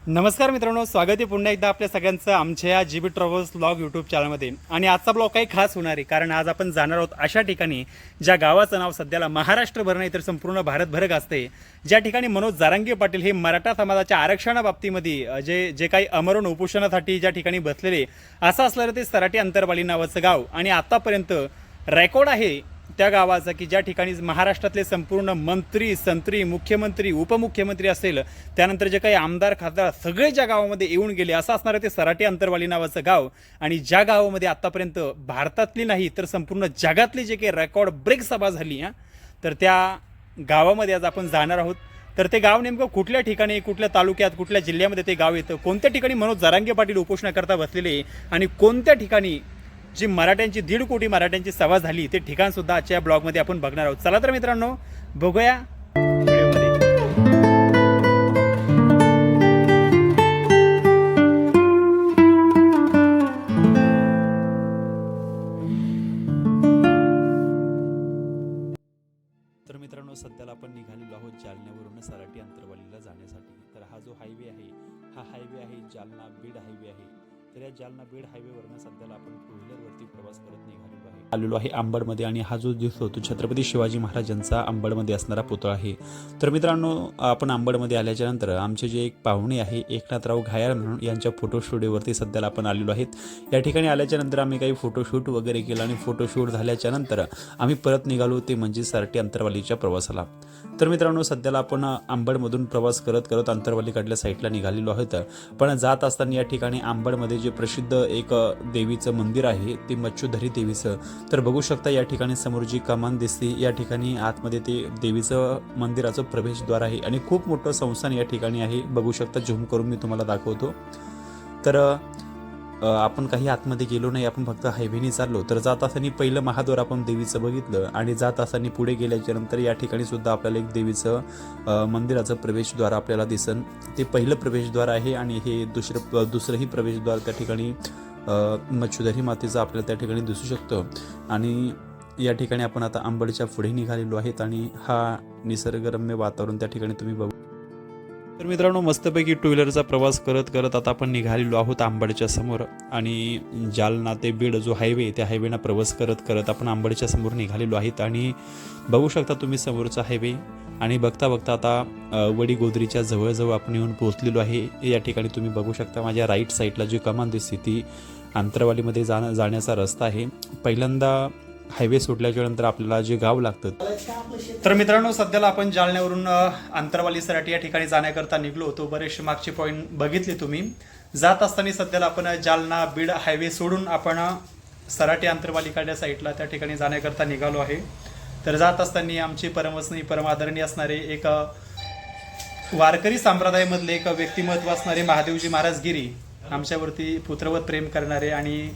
नमस्कार मित्रांनो, स्वागत आहे पुन्हा एकदा आपल्या सगळ्यांचं आमच्या G B travels blog YouTube चॅनलमध्ये. आणि आजचा ब्लॉग काही खास होणार आहे, कारण आज आपण जाणार आहोत अशा ठिकाणी ज्या गावाचं नाव सध्याला महाराष्ट्रभर नाही तर संपूर्ण भारतभर गाजते. ज्या ठिकाणी मनोज जरांगे पाटील हे मराठा समाजाच्या आरक्षणाबाबतीमध्ये जे जे काही आमरण उपोषणासाठी ज्या ठिकाणी बसलेले, असं असलेलं ते सराटी अंतरवाली नावाचं गाव. आणि आतापर्यंत रेकॉर्ड आहे त्या गावाचा की ज्या ठिकाणी महाराष्ट्रातले संपूर्ण मंत्री, संत्री, मुख्यमंत्री, उपमुख्यमंत्री असेल, त्यानंतर जे काही आमदार, खासदार सगळे ज्या गावामध्ये येऊन गेले, असं असणारं ते सराटी अंतरवाली नावाचं गाव. आणि ज्या गावामध्ये आतापर्यंत भारतातली नाही तर संपूर्ण जगातली जे काही रेकॉर्ड ब्रेक सभा झाली तर त्या गावामध्ये आज आपण जाणार आहोत. तर ते गाव नेमकं कुठल्या ठिकाणी, कुठल्या तालुक्यात, कुठल्या जिल्ह्यामध्ये ते गाव येतं, कोणत्या ठिकाणी मनोज जरांगे पाटील उपोषणाकरता बसलेले, आणि कोणत्या ठिकाणी जी मराठ्यांची 1.5 कोटी मराठ्यांची सभा झाली ते ठिकाण सुद्धा आजच्या ब्लॉगमध्ये आपण बघणार आहोत. चला तर मित्रांनो, बघूया व्हिडिओमध्ये. तर मित्रांनो, सध्याला आपण निघालेलो आहोत जालन्यावरून सराटी अंतरवालीला जाण्यासाठी. तर हा जो हायवे आहे, हा हायवे आहे जालना बीड हायवे आहे. तर या जालना बीड हायवेवरनं सध्याला आपण टू व्हीलरवरती प्रवास करत आलेलो आहे अंबडमध्ये. आणि हा जो दिसतो तो छत्रपती शिवाजी महाराजांचा अंबडमध्ये असणारा पुतळा आहे. तर मित्रांनो, आपण अंबडमध्ये आल्याच्या नंतर आमचे जे एक पाहुणे आहे एकनाथराव घायाळ म्हणून, यांच्या फोटो स्टुडिओवरती सध्याला आपण आलेलो आहेत. या ठिकाणी आल्याच्या नंतर आम्ही काही फोटोशूट वगैरे केलं आणि फोटोशूट झाल्याच्या नंतर आम्ही परत निघालो, ते म्हणजे सराटी अंतरवालीच्या प्रवासाला. तर मित्रांनो, सध्याला आपण अंबडमधून प्रवास करत करत अंतरवालीकडल्या साईडला निघालेलो आहोत. पण जात असताना या ठिकाणी अंबडमध्ये जे प्रसिद्ध एक देवीचं मंदिर आहे, ते मच्छुधरी देवीचं. तर बघू शकता या ठिकाणी समोर जी कमान दिसते, या ठिकाणी आतमध्ये ते देवीचं मंदिराचं प्रवेशद्वार आहे आणि खूप मोठं संस्थान या ठिकाणी आहे. बघू शकता, झूम करून मी तुम्हाला दाखवतो. तर आपण काही आतमध्ये गेलो नाही, आपण फक्त हायवेने चाललो. तर जात असताना पहिलं महाद्वार आपण देवीचं बघितलं, आणि जात असताना पुढे गेल्याच्या नंतर या ठिकाणी सुद्धा आपल्याला एक देवीचं मंदिराचं प्रवेशद्वार आपल्याला दिसन. ते पहिलं प्रवेशद्वार आहे. आणि हे दुसरंही प्रवेशद्वार त्या ठिकाणी मच्छुधरी मातेचं आपल्याला त्या ठिकाणी दिसू शकतं. आणि या ठिकाणी आपण आता अंबडच्या पुढे निघालेलो आहेत आणि हा निसर्गरम्य वातावरण त्या ठिकाणी तुम्ही बघू. तर मित्रांनो, मस्तपैकी टू व्हीलरचा प्रवास करत करत आता आपण निघालेलो आहोत अंबडच्या समोर. आणि जालना ते बीड जो हायवे, त्या हायवेना प्रवास करत करत आपण अंबडच्या समोर निघालेलो आहेत. आणि बघू शकता तुम्ही समोरचा हायवे. आणि बघता बघता आता वडीगोद्रीच्या जवळजवळ आपण येऊन पोहोचलेलो आहे. या ठिकाणी तुम्ही बघू शकता माझ्या राईट साईडला जी कमान दिसते ती अंतरवालीमध्ये जाण्याचा रस्ता आहे. पहिल्यांदा हायवे सुटल्याच्या नंतर आपल्याला जे गाव लागतं. तर मित्रांनो, सध्याला आपण जालन्यावरून अंतरवाली सराटी या ठिकाणी जाण्याकरता निघलो होतो. बरेचसे मागचे पॉईंट बघितले तुम्ही. जात असताना सध्याला आपण जालना बीड हायवे सोडून आपण सराटी अंतरवालीकडल्या साईडला त्या ठिकाणी जाण्याकरता निघालो आहे. तर जात असताना आमचे परमवसनीय, परमादरणीय असणारे एक वारकरी संप्रदायामधले एक व्यक्तिमत्व असणारे महादेवजी महाराज गिरी, आमच्यावरती पुत्रवत प्रेम करणारे. आणि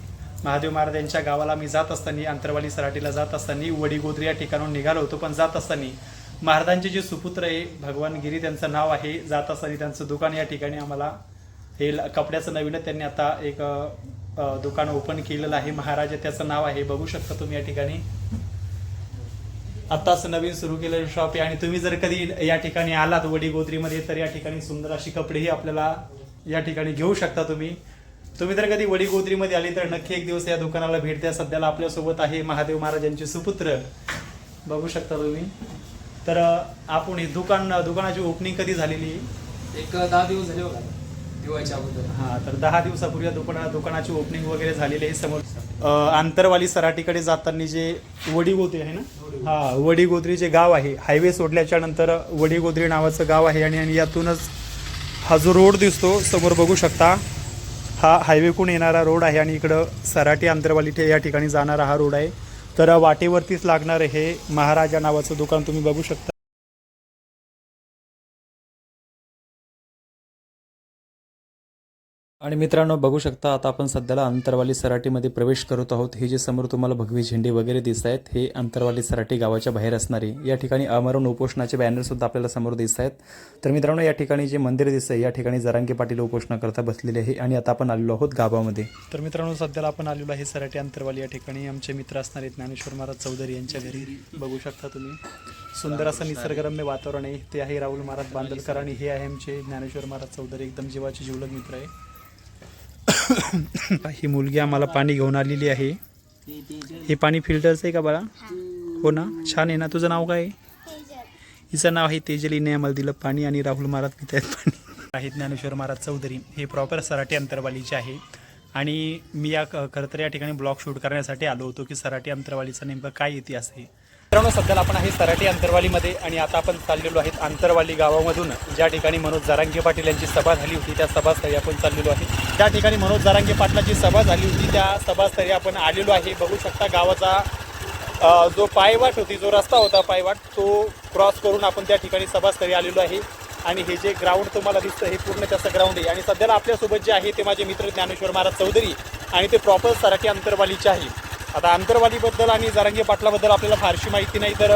महादेव महाराज यांच्या गावाला मी जात असताना, अंतरवाली सराटीला जात असताना वडीगोद्री या ठिकाणून निघालो होतो. पण जात असताना महाराजांचे जे सुपुत्र आहे भगवान गिरी, त्यांचं नाव आहे. जात असताना त्यांचं दुकान या ठिकाणी आम्हाला, हे कपड्याचं नवीन त्यांनी आता एक दुकान ओपन केलेलं आहे. महाराज त्याचं नाव आहे, बघू शकता तुम्ही या ठिकाणी. आत्ताच नवीन सुरू केलेलं शॉप आहे. आणि तुम्ही जर कधी या ठिकाणी आलात वडीगोद्रीमध्ये, तर या ठिकाणी सुंदर अशी कपडेही आपल्याला या ठिकाणी घेऊ शकता तुम्ही. तुम्ही जर कधी वडीगोद्रीमध्ये आली तर नक्की एक दिवस या दुकानाला भेट द्या. सध्याला आपल्यासोबत आहे महादेव महाराजांचे सुपुत्र, बघू शकता तुम्ही. तर आपण ही दुकानाची ओपनिंग कधी झालेली? एक 10 दिवस झाले बघा, दिवाळीच्या अगोदर. हां, तर 10 दिवसापूर्वी दुकानाची ओपनिंग वगैरे झालेली आहे. समोर अंतरवाली सराटीकडे जाताना जे वडीगोद्री आहे ना, हा वडीगोद्री जे गाव आहे, हायवे सोडल्याच्या नंतर वडीगोद्री नावाचं गाव आहे. आणि यातूनच हा जो रोड दिसतो समोर, बघू शकता, हा हायवेकडून येणारा रोड आहे. आणि इकडं सराटी अंतरवाली या ठिकाणी जाणारा हा रोड आहे. तर वाटेवरतीच लागणारं हे महाराजा नावाचं दुकान तुम्ही बघू शकता. आणि मित्रांनो बघू शकता आता आपण सध्याला अंतरवाली सराटीमध्ये प्रवेश करत आहोत. हे जे समोर तुम्हाला भगवी झेंडे वगैरे दिसत आहेत हे अंतरवाली सराटी गावाच्या बाहेर असणारे या ठिकाणी आमरण उपोषणाचे बॅनर सुद्धा आपल्याला समोर दिसत आहेत. तर मित्रांनो या ठिकाणी जे मंदिर दिसत आहे या ठिकाणी जरांगे पाटील उपोषणाकरता बसलेले आहे आणि आता आपण आलेलो आहोत गावामध्ये. तर मित्रांनो सध्याला आपण आलेलो आहे सराटी अंतरवाली या ठिकाणी. आमचे मित्र असणार आहेत ज्ञानेश्वर महाराज चौधरी यांच्या घरी. बघू शकता तुम्ही सुंदर असं निसर्गरम्य वातावरण आहे. ते आहे राहुल महाराज बांदलकर आणि हे आहे आमचे ज्ञानेश्वर महाराज चौधरी, एकदम जीवाचे जिवलग मित्र आहे. ही मुलगी आम्हाला पाणी घेऊन आलेली आहे. हे पाणी फिल्टरचं आहे का बाळा? हो ना, छान आहे ना. तुझं नाव काय आहे? हिचं नाव आहे तेजल. हिने आम्हाला दिलं पाणी आणि राहुल महाराज पित आहेत पाणी. आहे ज्ञानेश्वर महाराज चौधरी, हे प्रॉपर सराटी अंतरवालीचे आहे. आणि मी खरं तर या ठिकाणी ब्लॉग शूट करण्यासाठी आलो होतो की सराटी अंतरवालीचा नेमका काय इतिहास आहे. मित्रांनो सध्याला आपण आहे सराटी अंतरवालीमध्ये आणि आता आपण चाललेलो आहेत अंतरवाली गावामधून ज्या ठिकाणी मनोज जरांगे पाटील यांची सभा झाली होती त्या सभास्थळी आपण चाललेलो आहे. त्या ठिकाणी मनोज जरांगे पाटलाची सभा झाली होती त्या सभास्थळी आपण आलेलो आहे. बघू शकता गावाचा जो पायवाट होती, जो रस्ता होता पायवाट, तो क्रॉस करून आपण त्या ठिकाणी सभास्थळी आलेलो आहे. आणि हे जे ग्राउंड तुम्हाला दिसतं हे पूर्ण त्याचं ग्राउंड आहे. आणि सध्याला आपल्यासोबत जे आहे ते माझे मित्र ज्ञानेश्वर महाराज चौधरी आणि ते प्रॉपर सराटी अंतरवालीचे आहे. आता अंतरवालीबद्दल आणि जरांगे पाटलाबद्दल आपल्याला फारशी माहिती नाही, तर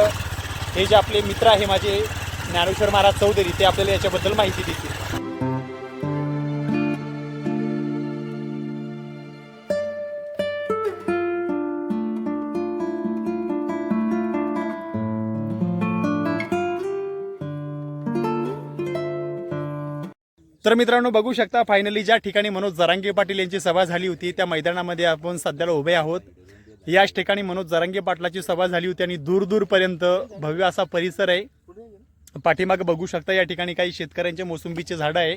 हे जे आपले मित्र आहे माझे ज्ञानेश्वर महाराज चौधरी ते आपल्याला याच्याबद्दल माहिती देतील. तर मित्रांनो बघू शकता फायनली ज्या ठिकाणी मनोज जरांगे पाटील यांची सभा झाली होती त्या मैदानामध्ये आपण सध्याला उभे आहोत. याच ठिकाणी मनोज जरांगे पाटलाची सभा झाली होती आणि दूर दूरपर्यंत भव्य असा परिसर आहे. पाठीमागे बघू शकता या ठिकाणी काही शेतकऱ्यांचे मोसंबीचे झाडं आहे.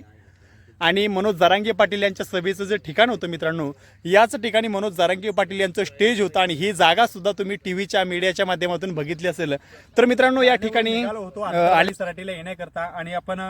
आणि मनोज जरांगे पाटील यांच्या सभेचं जे ठिकाण होतं मित्रांनो, याच ठिकाणी मनोज जरांगे पाटील यांचं स्टेज होतं आणि ही जागा सुद्धा तुम्ही टीव्हीच्या मीडियाच्या माध्यमातून बघितली असेल. तर मित्रांनो या ठिकाणी आली सराटीला येण्याकरता आणि आपण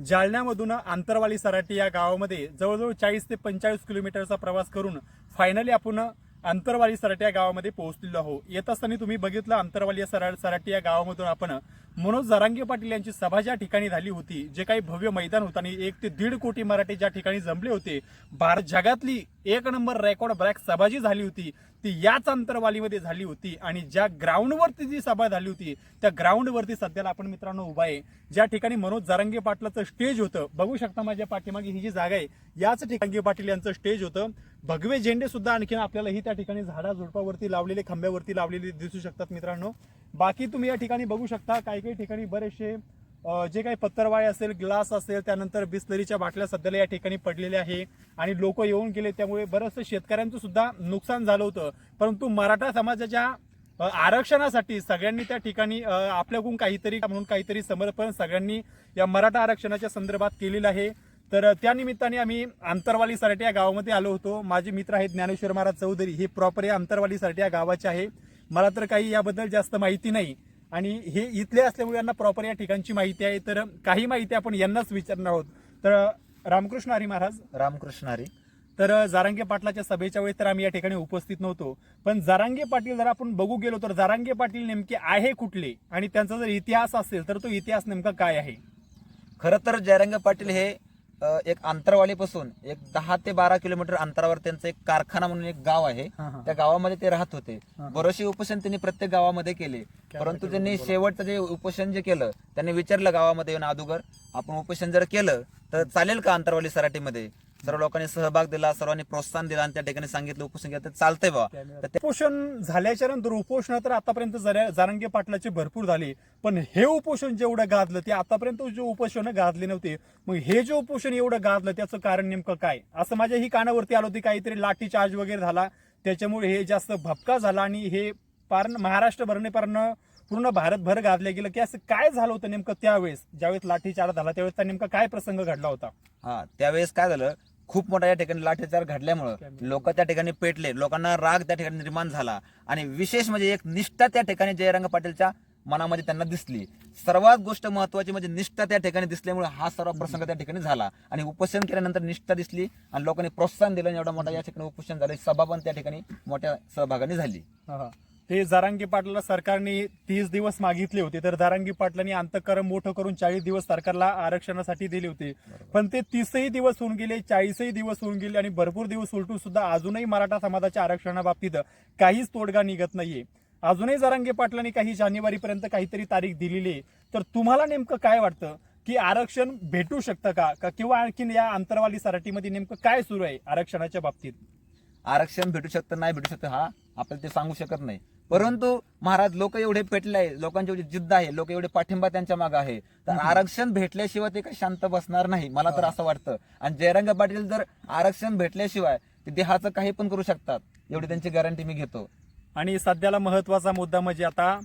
जालन्यामधून अंतरवाली सराटी या गावामध्ये जवळजवळ 40 ते 45 किलोमीटरचा प्रवास करून फायनली आपण अंतरवाली सराटी या गावामध्ये पोहोचलेलो आहोत. येत असताना तुम्ही बघितलं अंतरवाली सराटी या गावामधून आपण मनोज जरांगे पाटील यांची सभा ज्या ठिकाणी झाली होती, जे काही भव्य मैदान होतं आणि 1 ते 1.5 कोटी मराठी ज्या ठिकाणी जमले होते, भारत जगातली 1 नंबर रेकॉर्ड ब्रेक सभा जी झाली होती ती याच अंतरवालीमध्ये झाली होती. आणि ज्या ग्राउंडवरती जी सभा झाली होती त्या ग्राउंडवरती सध्याला आपण मित्रांनो उभा आहे, ज्या ठिकाणी मनोज जरांगे पाटलाचं स्टेज होतं. बघू शकता माझ्या पाठीमागे ही जी जागा आहे याच ठिकाणी पाटील यांचं स्टेज होतं. भगवे झेंडे सुद्धा आणखीन आपल्याला ही त्या ठिकाणी झाडा झुडपावरती लावलेले, खांब्यावरती लावलेले दिसू शकतात मित्रांनो. बाकी तुम्ही या ठिकाणी बघू शकता काही काही ठिकाणी बरेचसे जे काही पत्तरवाळे असेल, ग्लास असेल, त्यानंतर बिस्लरीच्या बाटल्या सध्याला या ठिकाणी पडलेल्या आहे आणि लोक येऊन गेले, त्यामुळे बरंचसं शेतकऱ्यांचं सुद्धा नुकसान झालं होतं. परंतु मराठा समाजाच्या आरक्षणासाठी सगळ्यांनी त्या ठिकाणी आपल्याकडून काहीतरी म्हणून काहीतरी समर्पण सगळ्यांनी या मराठा आरक्षणाच्या संदर्भात केलेलं आहे. तर त्या निमित्ताने आम्ही अंतरवाली सराटी या गावामध्ये आलो होतो. माझे मित्र आहेत ज्ञानेश्वर महाराज चौधरी, हे प्रॉपर या अंतरवाली सराटी या गावाचे आहे. मला तर काही याबद्दल जास्त माहिती नाही आणि हे इथले असल्यामुळे यांना प्रॉपर या ठिकाणची माहिती आहे. तर काही माहिती आपण यांनाच विचारणार आहोत. तर रामकृष्ण हरी महाराज. रामकृष्ण हरी. तर जरांगे पाटलाच्या सभेच्या वेळेस तर आम्ही या ठिकाणी उपस्थित नव्हतो, पण जरांगे पाटील जर आपण बघू गेलो तर जरांगे पाटील नेमके आहे कुठले आणि त्यांचा जर इतिहास असेल तर तो इतिहास नेमका काय आहे? खरं तर जरांगे पाटील हे एक अंतरवालीपासून एक 10 ते 12 किलोमीटर अंतरावर त्यांचं एक कारखाना म्हणून एक गाव आहे. त्या गावामध्ये ते राहत होते. बरेचसे उपोषण त्यांनी प्रत्येक गावामध्ये केले, परंतु त्यांनी शेवटचं जे उपोषण जे केलं त्यांनी विचारलं गावामध्ये येऊन अगोदर, आपण उपोषण जर केलं तर चालेल का अंतरवाली सराटीमध्ये? सर्व लोकांनी सहभाग दिला, सर्वांनी प्रोत्साहन दिलं आणि त्या ठिकाणी सांगितलं उपोषण केलं तर चालतंय बा. उपोषण झाल्याच्या नंतर उपोषण तर आतापर्यंत जरांगे पाटलाचे भरपूर झाले, पण हे उपोषण जेवढं गाजलं ते आतापर्यंत जे उपोषण गाजले नव्हते. मग हे जे उपोषण एवढं गाजलं त्याचं कारण नेमकं काय? असं माझ्या ही कानावरती आलं होती काहीतरी लाठी चार्ज वगैरे झाला, त्याच्यामुळे हे जास्त भपका झाला आणि हे महाराष्ट्रभरने पूर्ण भारतभर गाजलं गेलं की असं काय झालं होतं नेमकं त्यावेळेस ज्यावेळेस लाठीचार्ज झाला त्यावेळेस नेमका काय प्रसंग घडला होता? त्यावेळेस काय झालं, खूप मोठा या ठिकाणी लाठीचार्ज घडल्यामुळं लोक त्या ठिकाणी पेटले, लोकांना राग त्या ठिकाणी निर्माण झाला आणि विशेष म्हणजे एक निष्ठा त्या ठिकाणी जयरंग पाटीलच्या मनामध्ये त्यांना दिसली. सर्वात गोष्ट महत्वाची म्हणजे निष्ठा त्या ठिकाणी दिसल्यामुळे हा सर्व प्रसंग त्या ठिकाणी झाला आणि उपोषण केल्यानंतर निष्ठा दिसली आणि लोकांनी प्रोत्साहन दिलं. एवढा मोठा या ठिकाणी उपोषण झालं, सभा पण त्या ठिकाणी मोठ्या सहभागाने झाली. हे जरांगे पाटलाला सरकारने 30 दिवस मागितले होते, तर जरांगे पाटलांनी अंतःकरण मोठं करून 40 दिवस सरकारला आरक्षणासाठी दिले होते. पण ते 30ही दिवस होऊन गेले, 40ही दिवस होऊन गेले आणि भरपूर दिवस उलटून सुद्धा अजूनही मराठा समाजाच्या आरक्षणाबाबतीत काहीच तोडगा निघत नाहीये. अजूनही जरांगे पाटलांनी काही जानेवारीपर्यंत काहीतरी तारीख दिलेली आहे. तर तुम्हाला नेमकं काय वाटतं की आरक्षण भेटू शकतं का किंवा आणखीन या अंतरवाली सराटीमध्ये नेमकं काय सुरू आहे आरक्षणाच्या बाबतीत? आरक्षण भेटू शकतं नाही भेटू शकतं हा आपल्याला ते सांगू शकत नाही. परंतु महाराज लोक एवढे पेटले आहे, लोकांची एवढी जिद्द आहे, लोक एवढे पाठिंबा त्यांच्या मागे आहे, तर आरक्षण भेटल्याशिवाय ते काही शांत बसणार नाही, मला तर असं वाटतं. आणि जयरंग पाटील जर आरक्षण भेटल्याशिवाय ते देहाचं काही पण करू शकतात, एवढी त्यांची गॅरंटी मी घेतो. आणि सध्याला महत्वाचा मुद्दा म्हणजे आता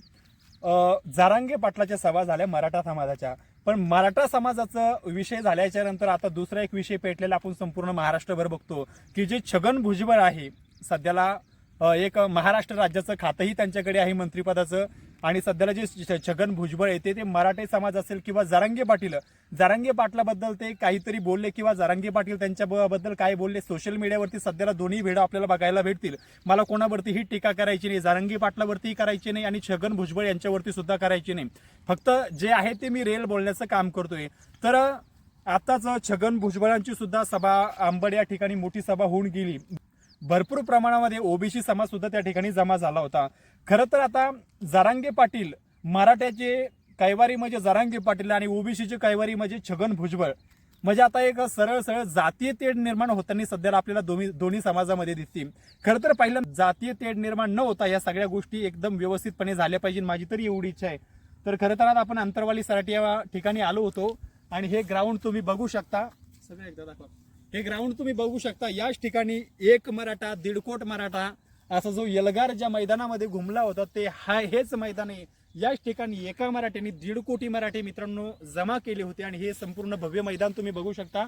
जरांगे पाटलाच्या सभा झाल्या मराठा समाजाच्या, पण मराठा समाजाचा विषय झाल्याच्या नंतर आता दुसरा एक विषय पेटलेला आपण संपूर्ण महाराष्ट्रभर बघतो की जे छगन भुजबळ आहे, सध्याला एक महाराष्ट्र राज्याचं खातंही त्यांच्याकडे आहे मंत्रिपदाचं, आणि सध्याला जे छगन भुजबळ आहे ते मराठा समाज असेल किंवा जरांगे पाटलाबद्दल ते काहीतरी बोलले किंवा जरांगे पाटील त्यांच्याबद्दल काय बोलले सोशल मीडियावरती सध्याला दोन्ही व्हिडिओ आपल्याला बघायला भेटतील. मला कोणावरतीही टीका करायची नाही, जरांगे पाटलावरतीही करायची नाही आणि छगन भुजबळ यांच्यावरती सुद्धा करायची नाही. फक्त जे आहे ते मी रेल बोलण्याचं काम करतोय. तर आताच छगन भुजबळांची सुद्धा सभा अंबड या ठिकाणी मोठी सभा होऊन गेली. भरपूर प्रमाणामध्ये ओबीसी समाज सुद्धा त्या ठिकाणी जमा झाला होता. खरं तर आता जरांगे पाटील मराठ्याचे कैवारी म्हणजे जरांगे पाटील आणि ओबीसीचे कैवारी म्हणजे छगन भुजबळ, म्हणजे आता एक सरळ जातीय तेढ निर्माण होताना सध्याला आपल्याला दोन्ही समाजामध्ये दिसते. खरं तर पहिलं जातीय तेढ निर्माण न होता या सगळ्या गोष्टी एकदम व्यवस्थितपणे झाल्या पाहिजे, माझी तरी एवढी इच्छा आहे. तर खरं तर आता आपण अंतरवाली सराटी या ठिकाणी आलो होतो आणि हे ग्राउंड तुम्ही बघू शकता, सगळं एकदा दाखवा. हे ग्राउंड तुम्ही बघू शकता. याच ठिकाणी एक मराठा 1.5 कोट मराठा असा जो एल्गार ज्या मैदानामध्ये घुमला होता ते हेच मैदान आहे. याच ठिकाणी एका मराठ्याने 1.5 कोटी मराठे मित्रांनो जमा केले होते आणि हे संपूर्ण भव्य मैदान तुम्ही बघू शकता.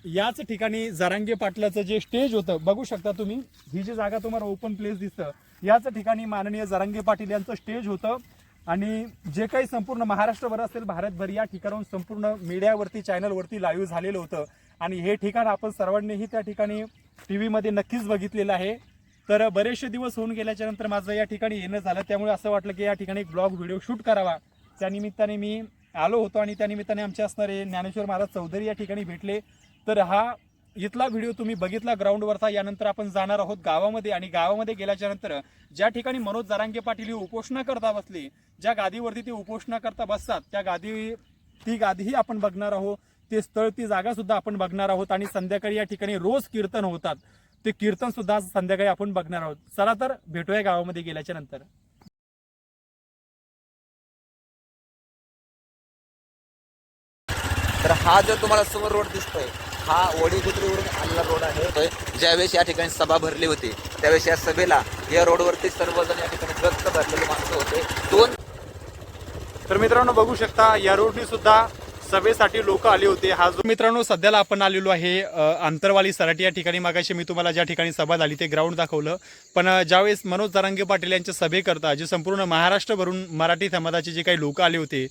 याच ठिकाणी जरांगे पाटलाचं जे स्टेज होतं बघू शकता तुम्ही, ही जी जागा तुम्हाला ओपन प्लेस दिसतं याच ठिकाणी माननीय जरांगे पाटील यांचं स्टेज होतं. आणि जे काही संपूर्ण महाराष्ट्रभर असेल भारतभर या ठिकाणाहून संपूर्ण मीडियावरती चॅनलवरती लाईव्ह झालेलं होतं आणि हे ठिकाण आपण सर्वांनीही त्या ठिकाणी टीव्हीमध्ये नक्कीच बघितलेलं आहे. तर बरेचसे दिवस होऊन गेल्याच्या नंतर माझं या ठिकाणी येणं झालं, त्यामुळे असं वाटलं की या ठिकाणी एक ब्लॉग व्हिडिओ शूट करावा. त्यानिमित्ताने मी आलो होतो आणि त्यानिमित्ताने आमचे असणारे ज्ञानेश्वर महाराज चौधरी या ठिकाणी भेटले. तर हा इथला व्हिडिओ तुम्ही बघितला ग्राउंडवरचा. यानंतर आपण जाणार आहोत गावामध्ये आणि गावामध्ये गेल्याच्या नंतर ज्या ठिकाणी मनोज जरांगे पाटील ही उपोषणा करता बसली, ज्या गादीवरती ते उपोषणा करता बसतात त्या ती गादीही आपण बघणार आहोत, ते स्थळ ती जागा सुद्धा आपण बघणार आहोत. आणि संध्याकाळी या ठिकाणी रोज कीर्तन होतात, ते कीर्तन सुद्धा संध्याकाळी आपण बघणार आहोत. चला तर भेटूया गावामध्ये गेल्याच्या नंतर. तर हा जो तुम्हाला समोर रोड दिसतोय हा वडीगुजरीवरून आलेला रोड आहे. ज्यावेळेस या ठिकाणी सभा भरली होती त्यावेळेस या सभेला या रोडवरती सर्वजण या ठिकाणी गस्त भरलेले माणसं होते. तर मित्रांनो बघू शकता या रोडनी सुद्धा सभेसाठी लोक आले होते. हा जो मित्रांनो सध्याला आपण आलेलो आहे अंतरवाली सराटी या ठिकाणी. मागाशी मी तुम्हाला ज्या ठिकाणी सभा झाली ते ग्राउंड दाखवलं, पण ज्यावेळेस मनोज जरांगे पाटील यांच्या सभेकरता जे संपूर्ण महाराष्ट्रभरून मराठी समाजाचे जे काही लोक आले होते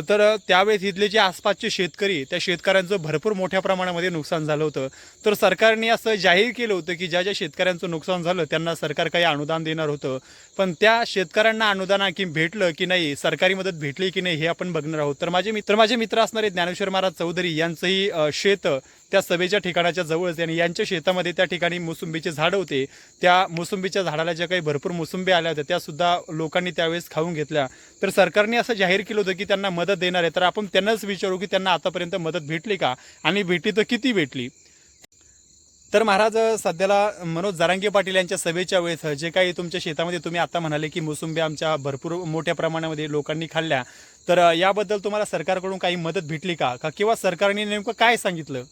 तर त्यावेळेस इथले जे आसपासचे शेतकरी त्या शेतकऱ्यांचं भरपूर मोठ्या प्रमाणामध्ये नुकसान झालं होतं. तर सरकारने असं जाहीर केलं होतं की ज्या शेतकऱ्यांचं नुकसान झालं त्यांना सरकार काही अनुदान देणार होतं, पण त्या शेतकऱ्यांना अनुदान आणखी भेटलं की नाही, सरकारी मदत भेटली की नाही हे आपण बघणार आहोत. तर माझे मित्र असणारे ज्ञानेश्वर महाराज चौधरी यांचंही शेत त्या सभेच्या ठिकाणाच्या जवळच आणि यांच्या शेतामध्ये त्या ठिकाणी मोसंबीचे झाड होते. त्या मोसंबीच्या झाडाला ज्या काही भरपूर मोसंबी आल्या होत्या त्या सुद्धा लोकांनी त्यावेळेस खाऊन घेतल्या. तर सरकारने असं जाहीर केलं होतं की त्यांना मदत देणार आहे. तर आपण त्यांनाच विचारू की त्यांना आतापर्यंत मदत भेटली का आणि भेटली तर किती भेटली. तर महाराज सध्याला मनोज जरांगे पाटील यांच्या सभेच्या वेळेस जे काही तुमच्या शेतामध्ये तुम्ही आता म्हणाले की मोसंबी आमच्या भरपूर मोठ्या प्रमाणामध्ये लोकांनी खाल्ल्या, तर याबद्दल तुम्हाला सरकारकडून काही मदत भेटली का किंवा सरकारने नेमकं काय सांगितलं?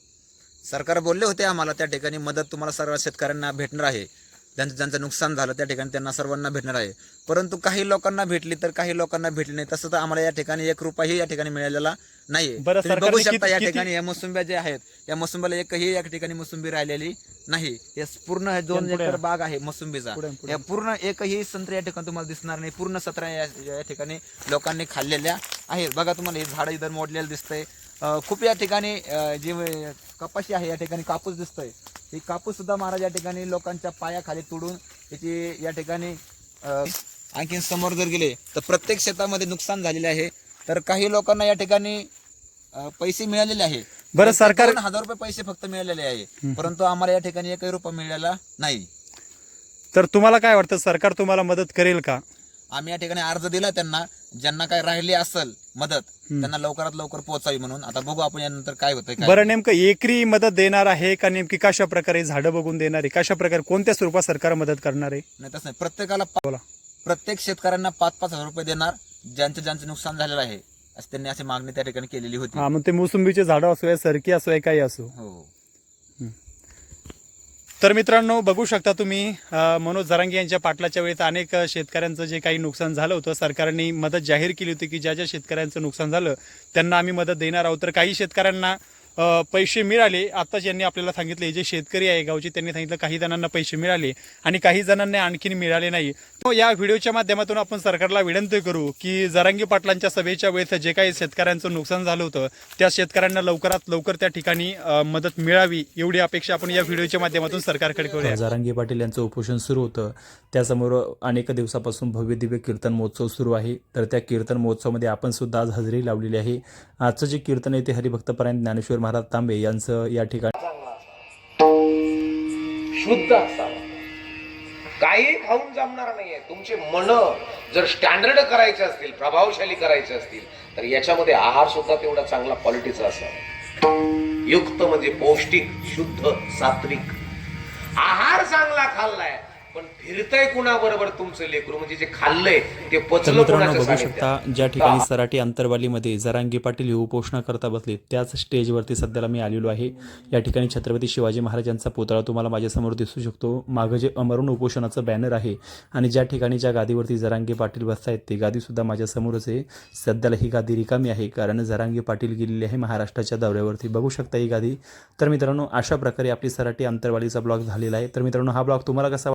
सरकार बोलले होते आम्हाला त्या ठिकाणी मदत तुम्हाला सर्व शेतकऱ्यांना भेटणार आहे, ज्यांचं नुकसान झालं त्या ठिकाणी त्यांना सर्वांना भेटणार आहे. परंतु काही लोकांना भेटली तर काही लोकांना भेटली नाही. तसं तर आम्हाला या ठिकाणी 1 रुपयाही या ठिकाणी मिळालेला नाही. बघू शकता या ठिकाणी या मोसंब्या ज्या आहेत या मोसंब्याला एकही या ठिकाणी मोसंबी राहिलेली नाही. या पूर्ण 2 एकर बाग आहे मोसंबीचा, या पूर्ण एकही संत्री या ठिकाणी तुम्हाला दिसणार नाही. पूर्ण 17 या ठिकाणी लोकांनी खाल्लेल्या आहेत. बघा तुम्हाला हे झाड इथं मोडलेलं दिसतंय. खूप या ठिकाणी जे कपाशी आहे या ठिकाणी कापूस दिसतोय. ही कापूस सुद्धा महाराज या ठिकाणी लोकांच्या पायाखाली तुडून याची या ठिकाणी आणखीन समोर जर गेले तर प्रत्येक शेतामध्ये नुकसान झालेले आहे. तर काही लोकांना या ठिकाणी पैसे मिळालेले आहे. बरं, सरकार 2,000 रुपये पैसे फक्त मिळालेले आहे, परंतु आम्हाला या ठिकाणी 1 रुपया मिळालेला नाही. तर तुम्हाला काय वाटतं, सरकार तुम्हाला मदत करेल का? आम्ही या ठिकाणी अर्ज दिला त्यांना, ज्यांना काय राहिली असेल मदत त्यांना लवकरात लवकर पोहोचावी म्हणून. आता बघू आपण यानंतर काय होतंय. बरं, नेमकं एकरी मदत देणार आहे का नेमकी कशा प्रकारे झाडं बघून देणार आहे, कशा प्रकारे कोणत्या स्वरूपात सरकार मदत करणार आहे? नाही तसं नाही, प्रत्येकाला बोला. प्रत्येक शेतकऱ्यांना 5,000 रुपये देणार ज्यांचं नुकसान झालेलं आहे, असं त्यांनी अशी मागणी त्या ठिकाणी केलेली होती. हा, मग ते मोसंबीचे झाडं असो या सरकी असो या काही असो. हो. तर मित्रांनो, बघू शकता तुम्ही मनोज जरांगे यांच्या पाटलाच्या वेळेत अनेक शेतकऱ्यांचं जे काही नुकसान झालं होतं, सरकारने मदत जाहीर केली होती की ज्या ज्या शेतकऱ्यांचं नुकसान झालं त्यांना आम्ही मदत देणार आहोत. तर काही शेतकऱ्यांना पैसे मिळाले. आत्ताच यांनी आपल्याला सांगितले, जे शेतकरी आहे गावचे त्यांनी सांगितलं काही जणांना पैसे मिळाले आणि काही जणांना आणखीन मिळाले नाही. तो या व्हिडिओच्या माध्यमातून आपण सरकारला विनंती करू की जरांगे पाटलांच्या सभेच्या वेळेस जे काही शेतकऱ्यांचं नुकसान झालं होतं त्या शेतकऱ्यांना लवकरात लवकर त्या ठिकाणी मदत मिळावी, एवढी अपेक्षा आपण या व्हिडिओच्या माध्यमातून सरकारकडे करूया. जरांगे पाटील यांचं उपोषण सुरू होतं, त्यासमोर अनेक दिवसापासून भव्य दिव्य कीर्तन महोत्सव सुरू आहे. तर त्या कीर्तन महोत्सवामध्ये आपण सुद्धा आज हजेरी लावलेली आहे. आजचं जे कीर्तन आहे ते हरिभक्तपरायण ज्ञानेश्वर महाराज तांबे यांचं या ठिकाणी शुद्ध असावं, काही खाऊन जमणार नाहीये. तुमचे मन जर स्टँडर्ड करायचे असतील, प्रभावशाली करायचे असतील, तर याच्यामध्ये आहार सुद्धा तेवढा चांगला क्वालिटीचा असावा. युक्त म्हणजे पौष्टिक, शुद्ध, सात्विक आहार चांगला खाल्लाय, पण फिरतय कुणाबरोबर तुमचं लेकरू, म्हणजे जे खाल्लंय ते तर पचलं मित्रांनो, कुणाच्या बघू सानिध्यात. शकता ज्या ठिकाणी सराटी अंतरवालीमध्ये जरांगे पाटील हे उपोषणा करता बसले त्याच स्टेजवरती सध्याला मी आलेलो आहे. या ठिकाणी छत्रपती शिवाजी महाराजांचा पुतळा तुम्हाला माझ्यासमोर दिसू शकतो. मागं जे अमरण उपोषणाचं बॅनर आहे आणि ज्या ठिकाणी ज्या गादीवरती जरांगे पाटील बसतायत ती गादीसुद्धा माझ्यासमोरच आहे. सध्याला ही गादी रिकामी आहे कारण जरांगे पाटील गेलेली आहे महाराष्ट्राच्या दौऱ्यावरती. बघू शकता ही गादी. तर मित्रांनो, अशा प्रकारे आपली सराटी अंतरवालीचा ब्लॉग झालेला आहे. तर मित्रांनो, हा ब्लॉग तुम्हाला कसा